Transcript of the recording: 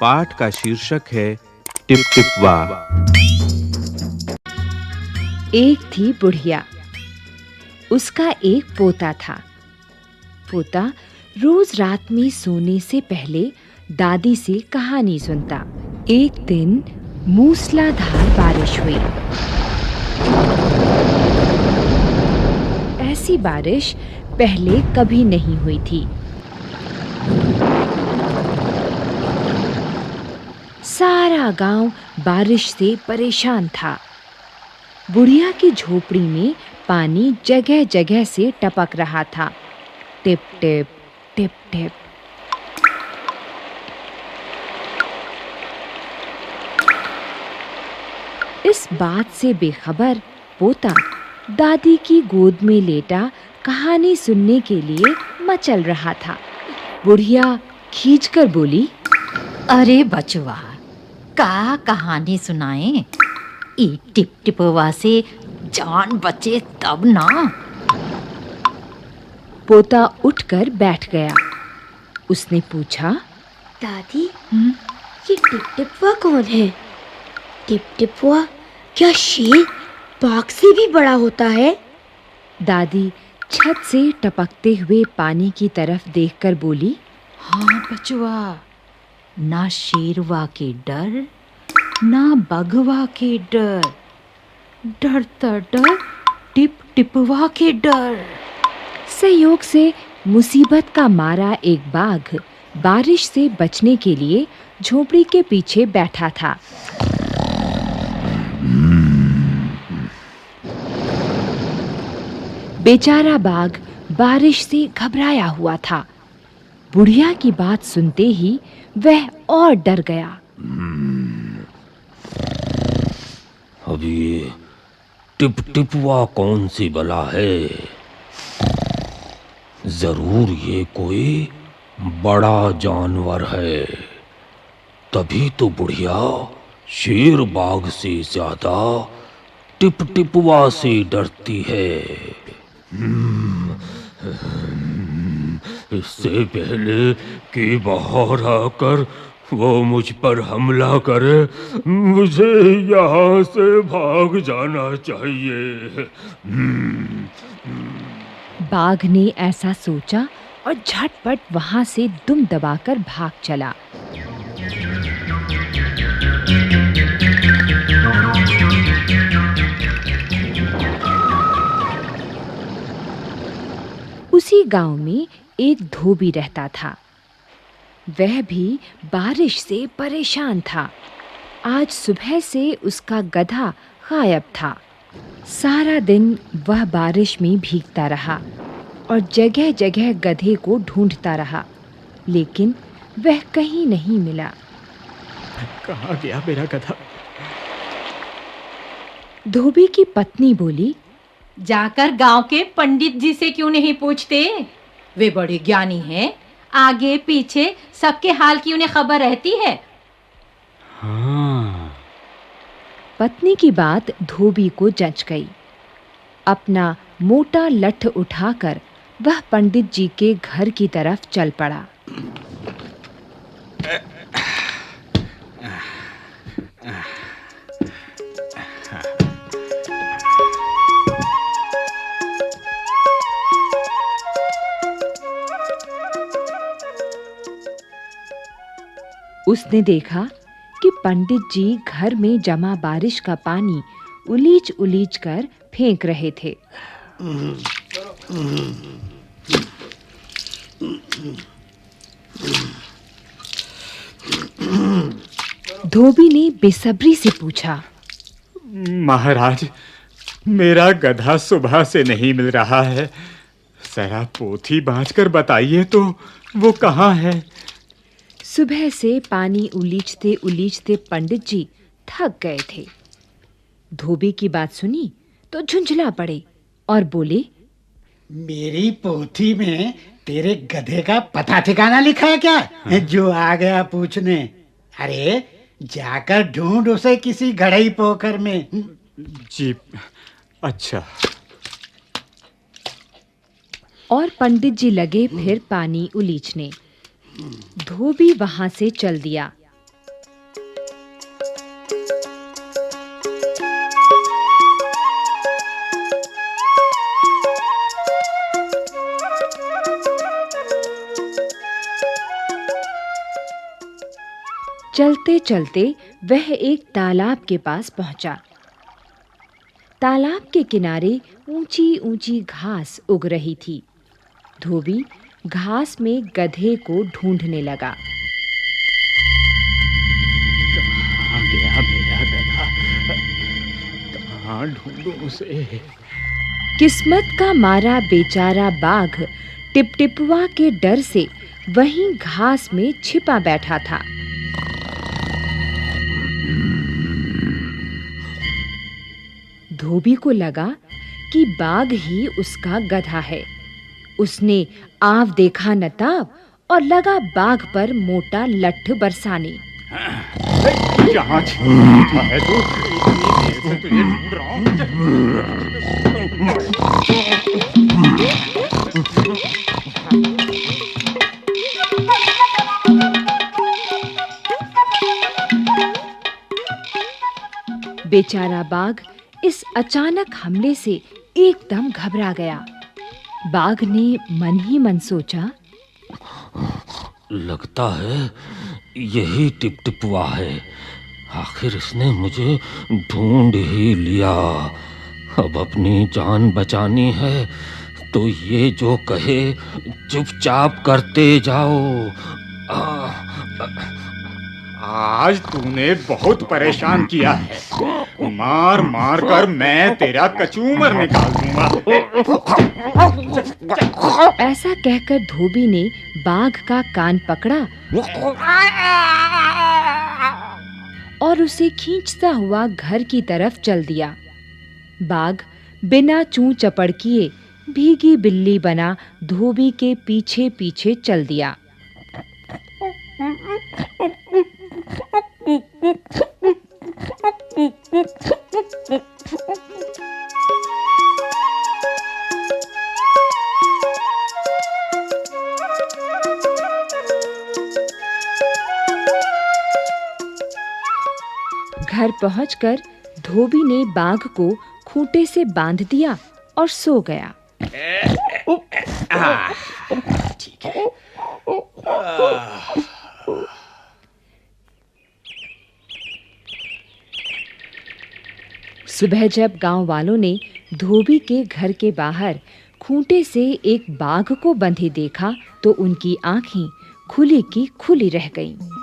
पाठ का शीर्षक है टिप टिपवा। एक थी बुढ़िया। उसका एक पोता था। पोता रोज रात में सोने से पहले दादी से कहानी सुनता। एक दिन मूसलाधार बारिश हुई। ऐसी बारिश पहले कभी नहीं हुई थी। सारा गांव बारिश से परेशान था। बुढ़िया की झोपड़ी में पानी जगह-जगह से टपक रहा था। Tip tip tip tip. इस बात से बेखबर पोता दादी की गोद में लेटा कहानी सुनने के लिए मचल रहा था। बुढ़िया खींचकर बोली, अरे बचवा, का कहानी सुनाएं? ई टिप टिपवा से जान बचे तब ना। पोता उठकर बैठ गया। उसने पूछा, दादी, ये टिप टिपवा कौन है? टिप टिपवा क्या शेर बाघ से भी बड़ा होता है? दादी छत से टपकते हुए पानी की तरफ देखकर बोली, हाँ बचवा, ना शेरवा के डर, ना बघवा के डर, डरता डर टिप टिपवा के डर। संयोग से मुसीबत का मारा एक बाघ बारिश से बचने के लिए झोपड़ी के पीछे बैठा था। बेचारा बाघ बारिश से घबराया हुआ था। बुढ़िया की बात सुनते ही वह और डर गया। अब ये टिप टिपवा कौन सी बला है? जरूर ये कोई बड़ा जानवर है। तभी तो बुढ़िया शेर बाघ से ज्यादा टिप टिपवा से डरती है। इससे पहले कि बाहर आकर वो मुझ पर हमला करे, मुझे यहाँ से भाग जाना चाहिए। बाघ ने ऐसा सोचा और झटपट वहां से दुम दबाकर भाग चला। उसी गांव में एक धोबी रहता था। वह भी बारिश से परेशान था। आज सुबह से उसका गधा गायब था। सारा दिन वह बारिश में भीगता रहा और जगह-जगह गधे को ढूंढता रहा, लेकिन वह कहीं नहीं मिला। कहाँ गया मेरा गधा? धोबी की पत्नी बोली, जाकर गांव के पंडित जी से क्यों नहीं पूछते? वे बड़े ज्ञानी हैं, आगे पीछे सबके हाल की उन्हें खबर रहती है। हाँ। पत्नी की बात धोबी को जच गई। अपना मोटा लठ उठाकर वह पंडित जी के घर की तरफ चल पड़ा। उसने देखा कि पंडित जी घर में जमा बारिश का पानी उलीच-उलीच कर फेंक रहे थे। धोबी ने बेसब्री से पूछा, महाराज, मेरा गधा सुबह से नहीं मिल रहा है। जरा पोथी बांचकर बताइए तो वो कहाँ है? सुबह से पानी उलीचते पंडित जी थक गए थे। धोबी की बात सुनी तो झुंझला पड़े और बोले, मेरी पोथी में तेरे गधे का पता ठिकाना लिखा है क्या? जो आ गया पूछने। अरे जाकर ढूंढ उसे किसी गढ़ई पोखर में। जी अच्छा। और पंडित जी लगे फिर पानी उलीचने। धोबी वहां से चल दिया। चलते-चलते वह एक तालाब के पास पहुंचा। तालाब के किनारे ऊंची-ऊंची घास उग रही थी। धोबी घास में गधे को ढूंढने लगा। कहाँ गया मेरा गधा? कहाँ ढूंढूं उसे? किस्मत का मारा बेचारा बाघ टिपटिपवा के डर से वहीं घास में छिपा बैठा था। धोबी को लगा कि बाघ ही उसका गधा है। उसने आव देखा नताब और लगा बाघ पर मोटा लट्ठ बरसाने। कहाँ छिपा है तू? इतनी देर से तुझे ढूंढ रहा हूँ। बेचारा बाघ इस अचानक हमले से एकदम घबरा गया। बाघ ने मन ही मन सोचा, लगता है यही टिपटिपवा है। आखिर इसने मुझे ढूंढ ही लिया। अब अपनी जान बचानी है तो ये जो कहे चुपचाप करते जाओ। आज तूने बहुत परेशान किया है। मार मार कर मैं तेरा कचूमर निकाल दूंगा। ऐसा कहकर धोबी ने बाघ का कान पकड़ा और उसे खींचता हुआ घर की तरफ चल दिया। बाघ बिना चूं चपड़ किए भीगी बिल्ली बना धोबी के पीछे-पीछे चल दिया। घर पहुंचकर धोबी ने बाघ को खूंटे से बांध दिया और सो गया। ठीक है। सुबह जब गांव वालों ने धोबी के घर के बाहर खूंटे से एक बाघ को बंधे देखा तो उनकी आंखें खुली की खुली रह गईं।